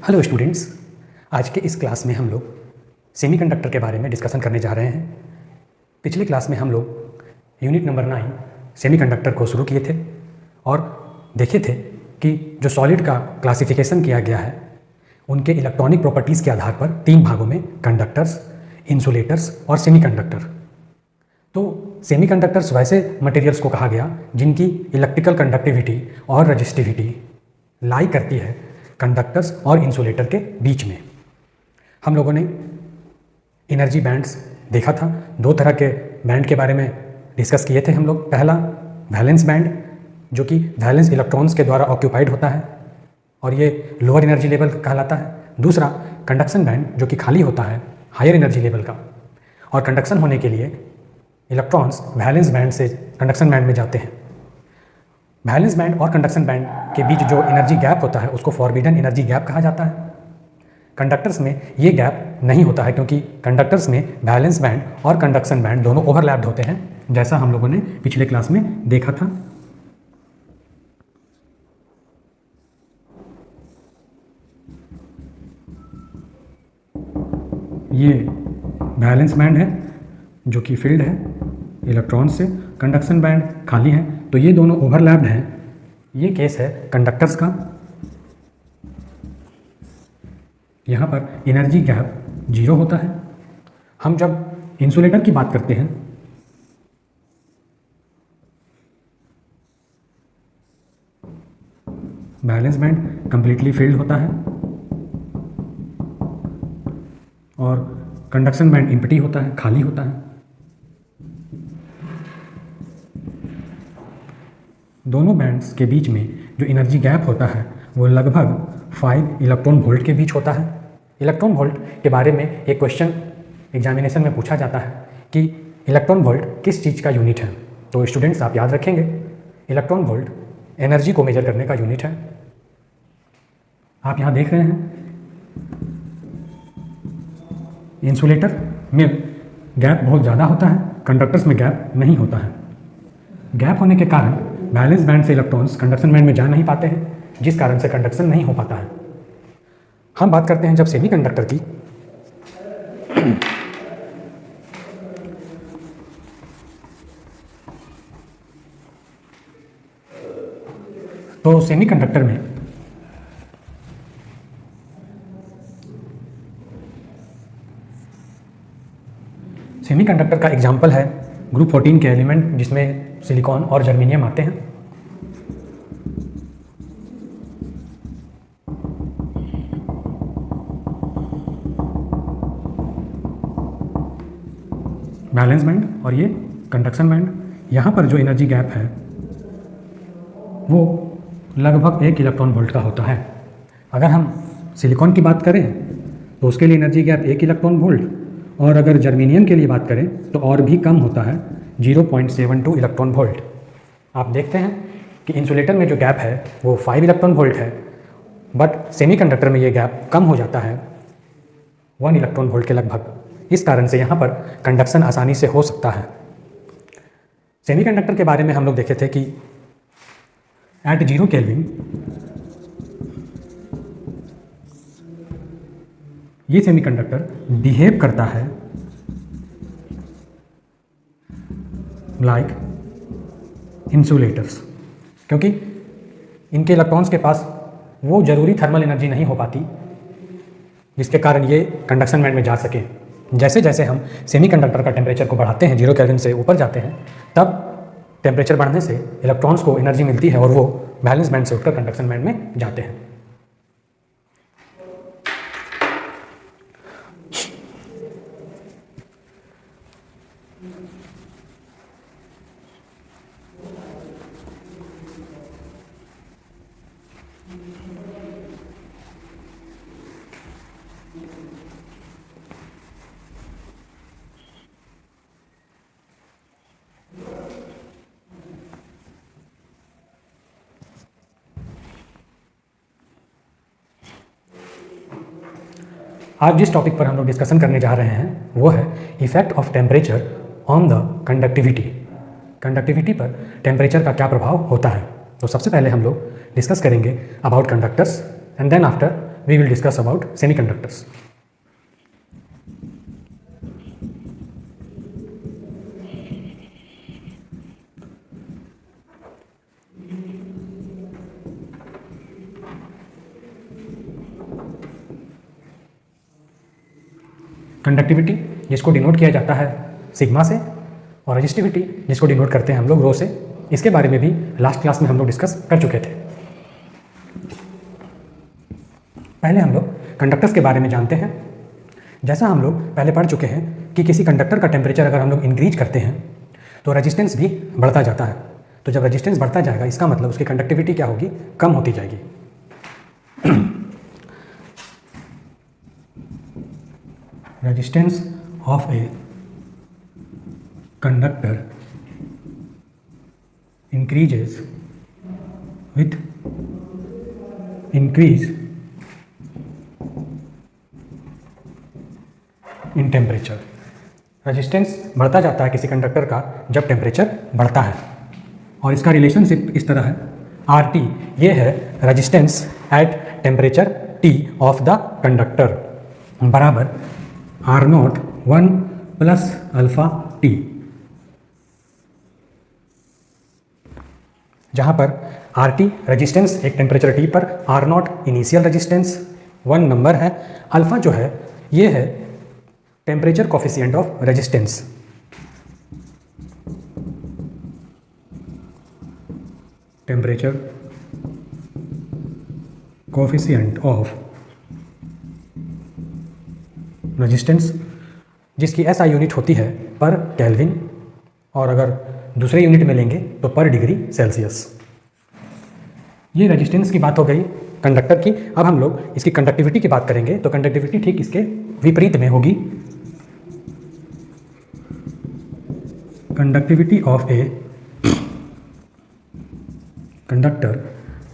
Hello students, आज के इस क्लास में हम लोग सेमीकंडक्टर के बारे में डिस्कशन करने जा रहे हैं। पिछले क्लास में हम लोग यूनिट नंबर 9 सेमीकंडक्टर को शुरू किए थे और देखे थे कि जो सॉलिड का क्लासिफिकेशन किया गया है उनके इलेक्ट्रॉनिक प्रॉपर्टीज़ के आधार पर 3 भागों में कंडक्टर्स, इंसुलेटर्स और सेमीकंडक्टर। तो सेमीकंडक्टर्स वैसे मटेरियल्स को कहा गया जिनकी इलेक्ट्रिकल कंडक्टिविटी और रजिस्टिविटी लाई करती है कंडक्टर्स और इंसुलेटर के बीच में। हम लोगों ने एनर्जी बैंड्स देखा था। 2 तरह के बैंड के बारे में डिस्कस किए थे हम लोग। पहला वैलेंस बैंड, जो कि वैलेंस इलेक्ट्रॉन्स के द्वारा ऑक्यूपाइड होता है और ये लोअर एनर्जी लेवल कहलाता है। दूसरा कंडक्शन बैंड, जो कि खाली होता है, हायर एनर्जी लेवल का। और कंडक्शन होने के लिए इलेक्ट्रॉन्स वैलेंस बैंड से कंडक्शन बैंड में जाते हैं। वैलेंस बैंड और कंडक्शन बैंड के बीच जो एनर्जी गैप होता है उसको फॉरबिडन एनर्जी गैप कहा जाता है। कंडक्टर्स में ये गैप नहीं होता है क्योंकि कंडक्टर्स में वैलेंस बैंड और कंडक्शन बैंड दोनों ओवरलैप्ड होते हैं, जैसा हम लोगों ने पिछले क्लास में देखा था। ये वैलेंस बैंड है जो कि फिल्ड है इलेक्ट्रॉन से, कंडक्शन बैंड खाली है, तो ये दोनों ओवरलैप्ड हैं। ये केस है कंडक्टर्स का। यहाँ पर एनर्जी गैप 0 होता है। हम जब इंसुलेटर की बात करते हैं बैलेंस बैंड कंप्लीटली फिल्ड होता है और कंडक्शन बैंड एम्प्टी होता है, खाली होता है। दोनों बैंड्स के बीच में जो एनर्जी गैप होता है वो लगभग 5 इलेक्ट्रॉन वोल्ट के बीच होता है। इलेक्ट्रॉन वोल्ट के बारे में एक क्वेश्चन एग्जामिनेशन में पूछा जाता है कि इलेक्ट्रॉन वोल्ट किस चीज़ का यूनिट है। तो स्टूडेंट्स आप याद रखेंगे, इलेक्ट्रॉन वोल्ट एनर्जी को मेजर करने का यूनिट है। आप यहाँ देख रहे हैं इंसुलेटर में गैप बहुत ज़्यादा होता है, कंडक्टर्स में गैप नहीं होता है। गैप होने के कारण वैलेंस बैंड से इलेक्ट्रॉन्स कंडक्शन बैंड में जा नहीं पाते हैं, जिस कारण से कंडक्शन नहीं हो पाता है। हम बात करते हैं जब सेमीकंडक्टर की, तो सेमीकंडक्टर में सेमीकंडक्टर का एग्जाम्पल है ग्रुप 14 के एलिमेंट, जिसमें सिलिकॉन और जर्मेनियम आते हैं। वैलेंस बैंड और ये कंडक्शन बैंड। यहाँ पर जो एनर्जी गैप है वो लगभग 1 इलेक्ट्रॉन वोल्ट का होता है। अगर हम सिलिकॉन की बात करें तो उसके लिए एनर्जी गैप 1 इलेक्ट्रॉन वोल्ट, और अगर जर्मेनियम के लिए बात करें तो और भी कम होता है, 0.72 इलेक्ट्रॉन वोल्ट। आप देखते हैं कि इंसुलेटर में जो गैप है वो 5 इलेक्ट्रॉन वोल्ट है, बट सेमीकंडक्टर में ये गैप कम हो जाता है 1 इलेक्ट्रॉन वोल्ट के लगभग। इस कारण से यहाँ पर कंडक्शन आसानी से हो सकता है। सेमीकंडक्टर के बारे में हम लोग देखे थे कि एट 0 केल्विन ये सेमीकंडक्टर बिहेव करता है लाइक इंसुलेटर्स, क्योंकि इनके इलेक्ट्रॉन्स के पास वो ज़रूरी थर्मल एनर्जी नहीं हो पाती जिसके कारण ये कंडक्शन बैंड में जा सके। जैसे जैसे हम सेमीकंडक्टर का टेम्परेचर को बढ़ाते हैं, 0 केल्विन से ऊपर जाते हैं, तब टेम्परेचर बढ़ने से इलेक्ट्रॉन्स को एनर्जी मिलती है और वो वैलेंस बैंड से उठकर कंडक्शन बैंड में जाते हैं। आज जिस टॉपिक पर हम लोग डिस्कशन करने जा रहे हैं वो है effect of temperature on the conductivity. Conductivity पर टेम्परेचर का क्या प्रभाव होता है। तो सबसे पहले हम लोग डिस्कस करेंगे about conductors and then after we will discuss about semiconductors. Conductivity जिसको डिनोट किया जाता है सिग्मा से, और रजिस्टिविटी जिसको डिनोट करते हैं हम लोग रो से, इसके बारे में भी लास्ट क्लास में हम लोग डिस्कस कर चुके थे। पहले हम लोग कंडक्टर्स के बारे में जानते हैं। जैसा हम लोग पहले पढ़ चुके हैं कि किसी कंडक्टर का टेम्परेचर अगर हम लोग इंक्रीज करते हैं तो रेजिस्टेंस भी बढ़ता जाता है। तो जब रेजिस्टेंस बढ़ता जाएगा इसका मतलब उसकी कंडक्टिविटी क्या होगी, कम होती जाएगी। Resistance of a conductor increases with increase in temperature। Resistance बढ़ता जाता है किसी कंडक्टर का जब टेम्परेचर बढ़ता है, और इसका रिलेशनशिप इस तरह है, आर टी ये है resistance at temperature T of the conductor बराबर R naught 1 plus alpha T, जहाँ पर आर टी रजिस्टेंस एक टेम्परेचर टी पर, R naught initial resistance 1 number है, अल्फा जो है ये है temperature coefficient of resistance. Temperature coefficient of resistance, जिसकी एसआई यूनिट होती है पर केल्विन, और अगर दूसरे यूनिट में लेंगे तो पर डिग्री सेल्सियस। ये रेजिस्टेंस की बात हो गई कंडक्टर की। अब हम लोग इसकी कंडक्टिविटी की बात करेंगे तो कंडक्टिविटी ठीक इसके विपरीत में होगी। Conductivity of a conductor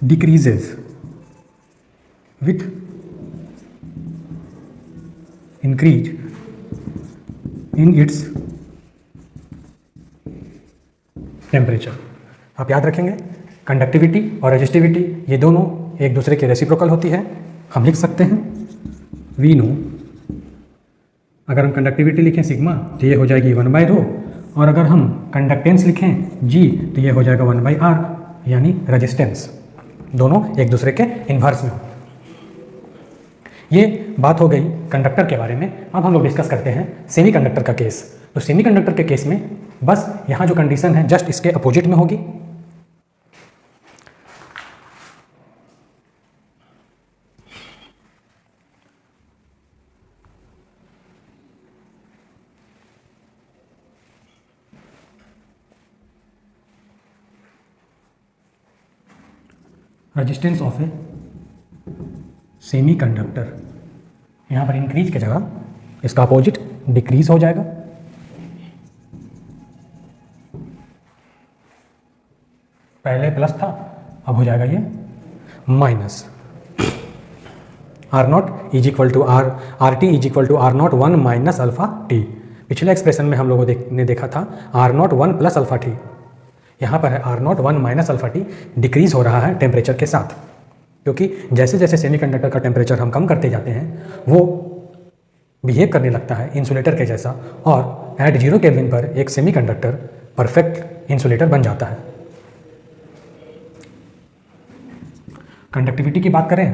decreases with increase in its temperature. आप याद रखेंगे कंडक्टिविटी और रेजिस्टिविटी ये दोनों एक दूसरे के रेसिप्रोकल होती है। हम लिख सकते हैं वी नो, अगर हम कंडक्टिविटी लिखें सिग्मा तो ये हो जाएगी 1/ρ, और अगर हम कंडक्टेंस लिखें जी तो ये हो जाएगा 1/r, यानी रेजिस्टेंस। दोनों एक दूसरे के इन्वर्स में हो। ये बात हो गई कंडक्टर के बारे में। अब हम लोग डिस्कस करते हैं सेमीकंडक्टर का केस। तो सेमीकंडक्टर के केस में बस यहाँ जो कंडीशन है जस्ट इसके अपोजिट में होगी। रेजिस्टेंस ऑफ ए सेमीकंडक्टर, यहाँ पर इंक्रीज की जगह इसका अपोजिट डिक्रीज हो जाएगा। पहले प्लस था, अब हो जाएगा ये minus. R naught is equal to R T is equal to R naught 1 minus alpha T. पिछले एक्सप्रेशन में हम लोगों ने देखा था R naught 1 plus alpha T, यहाँ पर है R naught 1 minus alpha T. Decrease हो रहा है टेम्परेचर के साथ, क्योंकि जैसे जैसे सेमीकंडक्टर का टेम्परेचर हम कम करते जाते हैं वो बिहेव करने लगता है इंसुलेटर के जैसा, और एट 0 केल्विन पर एक सेमीकंडक्टर परफेक्ट इंसुलेटर बन जाता है। कंडक्टिविटी की बात करें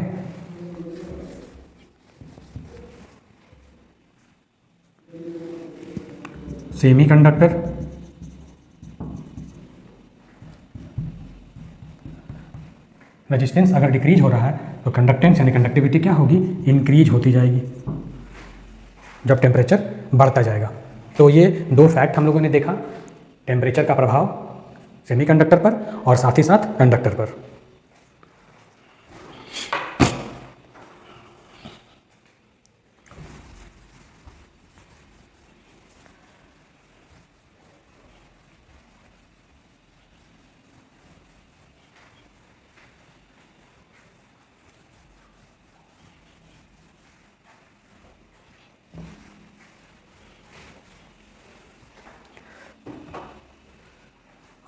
सेमीकंडक्टर रेजिस्टेंस अगर डिक्रीज हो रहा है तो कंडक्टेंस यानी कंडक्टिविटी क्या होगी, इंक्रीज होती जाएगी जब टेम्परेचर बढ़ता जाएगा। तो ये दो फैक्ट हम लोगों ने देखा, टेम्परेचर का प्रभाव सेमीकंडक्टर पर और साथ ही साथ कंडक्टर पर।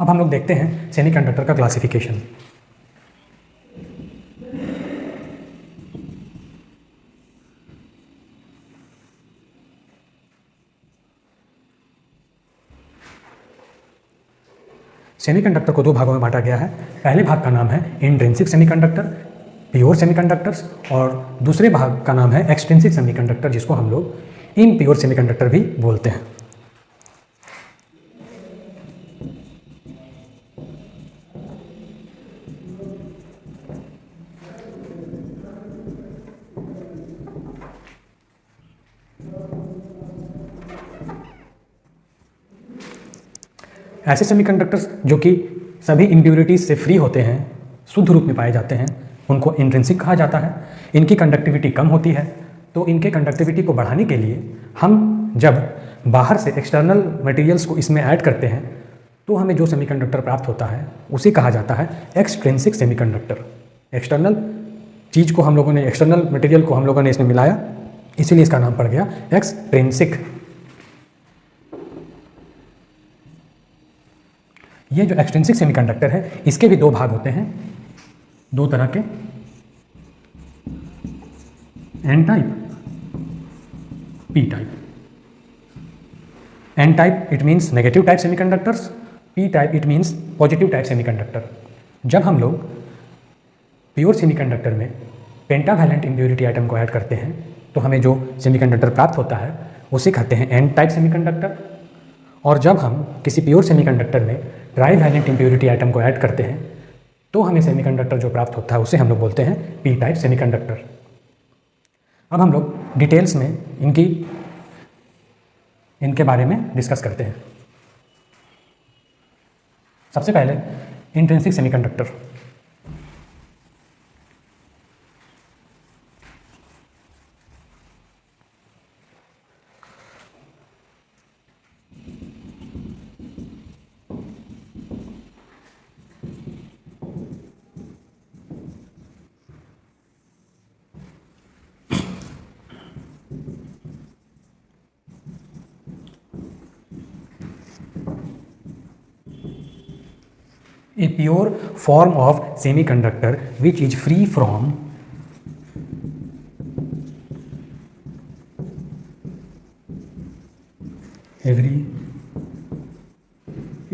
अब हम लोग देखते हैं सेमीकंडक्टर का क्लासिफिकेशन। सेमीकंडक्टर को दो भागों में बांटा गया है। पहले भाग का नाम है इंट्रिंसिक सेमीकंडक्टर, प्योर सेमीकंडक्टर्स, और दूसरे भाग का नाम है एक्सट्रिंसिक सेमीकंडक्टर, जिसको हम लोग इम्प्योर सेमीकंडक्टर भी बोलते हैं। ऐसे सेमीकंडक्टर्स जो कि सभी इम्प्योरिटीज से फ्री होते हैं, शुद्ध रूप में पाए जाते हैं, उनको इंट्रिंसिक कहा जाता है। इनकी कंडक्टिविटी कम होती है, तो इनके कंडक्टिविटी को बढ़ाने के लिए हम जब बाहर से एक्सटर्नल मटेरियल्स को इसमें ऐड करते हैं तो हमें जो सेमीकंडक्टर प्राप्त होता है उसे कहा जाता है एक्सट्रिंसिक सेमीकंडक्टर। एक्सटर्नल चीज़ को हम लोगों ने, एक्सटर्नल मटेरियल को हम लोगों ने इसमें मिलाया, इसीलिए इसका नाम पड़ गया एक्सट्रिंसिक। ये जो एक्सट्रिंसिक सेमीकंडक्टर है, इसके भी दो भाग होते हैं, दो तरह के, N type, P type. N type it means negative type semiconductors, P type it means positive type semiconductor. जब हम लोग प्योर सेमीकंडक्टर में पेंटावैलेंट इम्प्योरिटी आइटम को ऐड करते हैं तो हमें जो सेमीकंडक्टर प्राप्त होता है उसे कहते हैं एन टाइप सेमीकंडक्टर। और जब हम किसी प्योर सेमीकंडक्टर में ट्राईवैलेंट इम्प्योरिटी आइटम को ऐड करते हैं तो हमें सेमीकंडक्टर जो प्राप्त होता है उसे हम लोग बोलते हैं पी टाइप सेमीकंडक्टर। अब हम लोग डिटेल्स में इनके बारे में डिस्कस करते हैं। सबसे पहले intrinsic semiconductor. A pure form of semiconductor which is free from every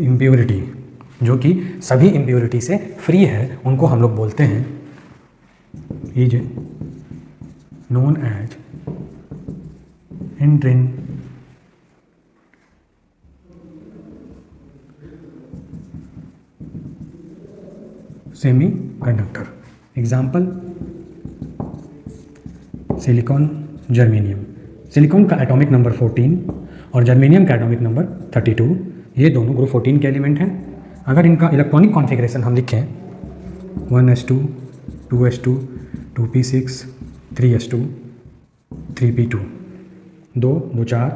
impurity, जो कि सभी इम्प्योरिटी से फ्री है, उनको हम लोग बोलते हैं is known as intrinsic semiconductor. Example silicon, germanium. Silicon का एटॉमिक नंबर 14 और जर्मेनियम का एटॉमिक नंबर 32, ये दोनों ग्रुप 14 के एलिमेंट हैं। अगर इनका इलेक्ट्रॉनिक कॉन्फ़िगरेशन हम लिखें 1s2 2s2 2p6 3s2 3p2, 2 2 4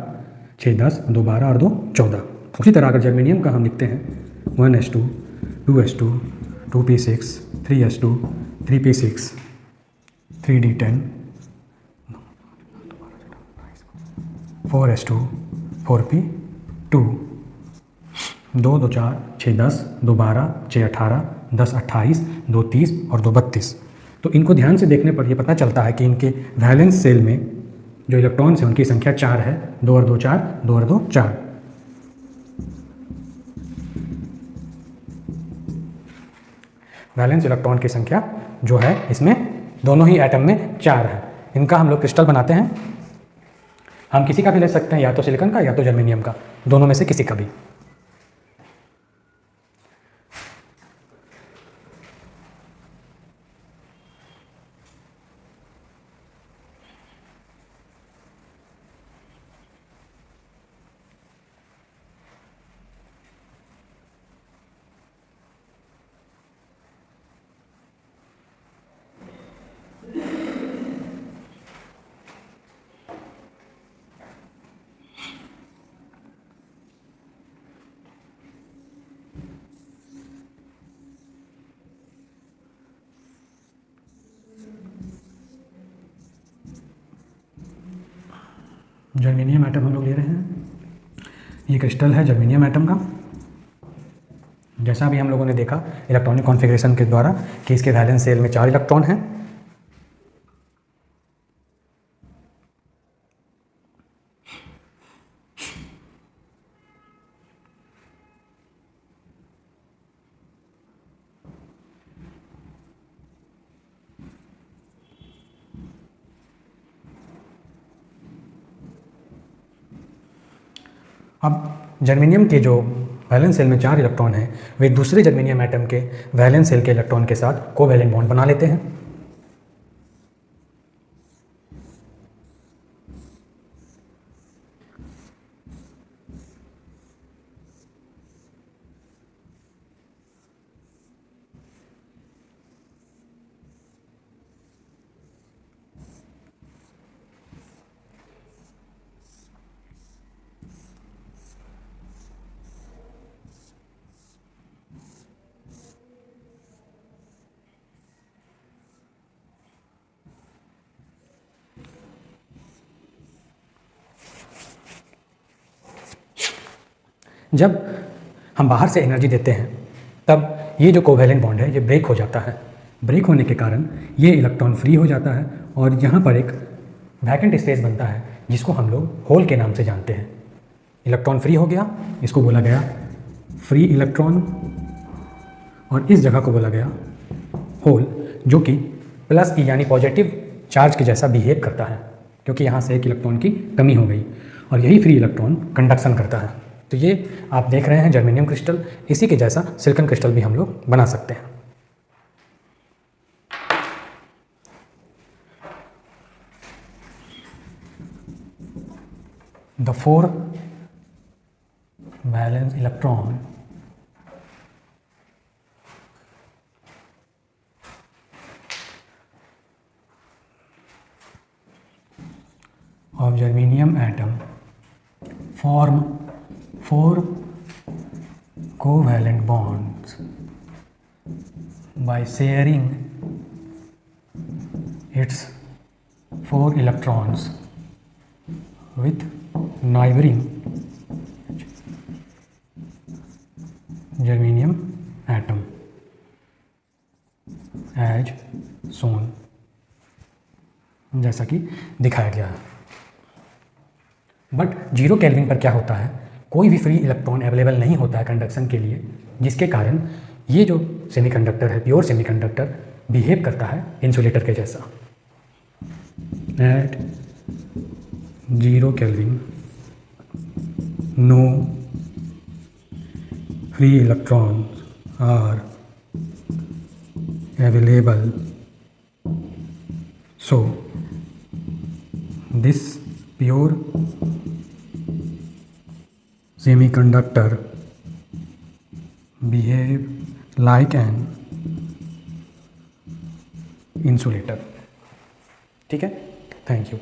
6 10 2 12 और 2 14। उसी तरह अगर जर्मेनियम का हम लिखते हैं 1s2 2s2 2p6 3s2 3p6 3d10 4s2 4p2, 2 2 4 6 10 2 12 6 18 10 28 2 30 और 2 32। तो इनको ध्यान से देखने पर यह पता चलता है कि इनके वैलेंस सेल में जो इलेक्ट्रॉन्स हैं उनकी संख्या 4 है, 2 और 2 4, 2 और 2 4। वैलेंस इलेक्ट्रॉन की संख्या जो है इसमें दोनों ही एटम में 4 है। इनका हम लोग क्रिस्टल बनाते हैं, हम किसी का भी ले सकते हैं, या तो सिलिकॉन का या तो जर्मेनियम का, दोनों में से किसी का भी। जर्मेनियम एटम हम लोग ले रहे हैं, ये क्रिस्टल है जर्मेनियम एटम का। जैसा भी हम लोगों ने देखा इलेक्ट्रॉनिक कॉन्फ़िगरेशन के द्वारा कि इसके वैलेंस सेल में 4 इलेक्ट्रॉन हैं। अब जर्मेनियम के जो वैलेंस सेल में 4 इलेक्ट्रॉन हैं वे दूसरे जर्मेनियम एटम के वैलेंस सेल के इलेक्ट्रॉन के साथ कोवैलेंट बॉन्ड बना लेते हैं। जब हम बाहर से एनर्जी देते हैं तब ये जो कोवैलेंट बॉन्ड है ये ब्रेक हो जाता है। ब्रेक होने के कारण ये इलेक्ट्रॉन फ्री हो जाता है और यहाँ पर एक वैकेंट स्पेस बनता है जिसको हम लोग होल के नाम से जानते हैं। इलेक्ट्रॉन फ्री हो गया, इसको बोला गया फ्री इलेक्ट्रॉन, और इस जगह को बोला गया होल, जो कि प्लस ई यानी पॉजिटिव चार्ज के जैसा बिहेव करता है क्योंकि यहाँ से एक इलेक्ट्रॉन की कमी हो गई, और यही फ्री इलेक्ट्रॉन कंडक्शन करता है। तो ये आप देख रहे हैं जर्मेनियम क्रिस्टल, इसी के जैसा सिलिकॉन क्रिस्टल भी हम लोग बना सकते हैं। The 4 valence electron of germanium atom form 4 covalent bonds by sharing its 4 electrons with neighboring germanium atom as shown, जैसा कि दिखाया गया है। बट 0 केल्विन पर क्या होता है, कोई भी फ्री इलेक्ट्रॉन अवेलेबल नहीं होता है कंडक्शन के लिए, जिसके कारण ये जो सेमीकंडक्टर है, प्योर सेमीकंडक्टर, बिहेव करता है इंसुलेटर के जैसा। At 0 kelvin no free electrons are available, so this pure semiconductor behave like an insulator। ठीक है, थैंक यू।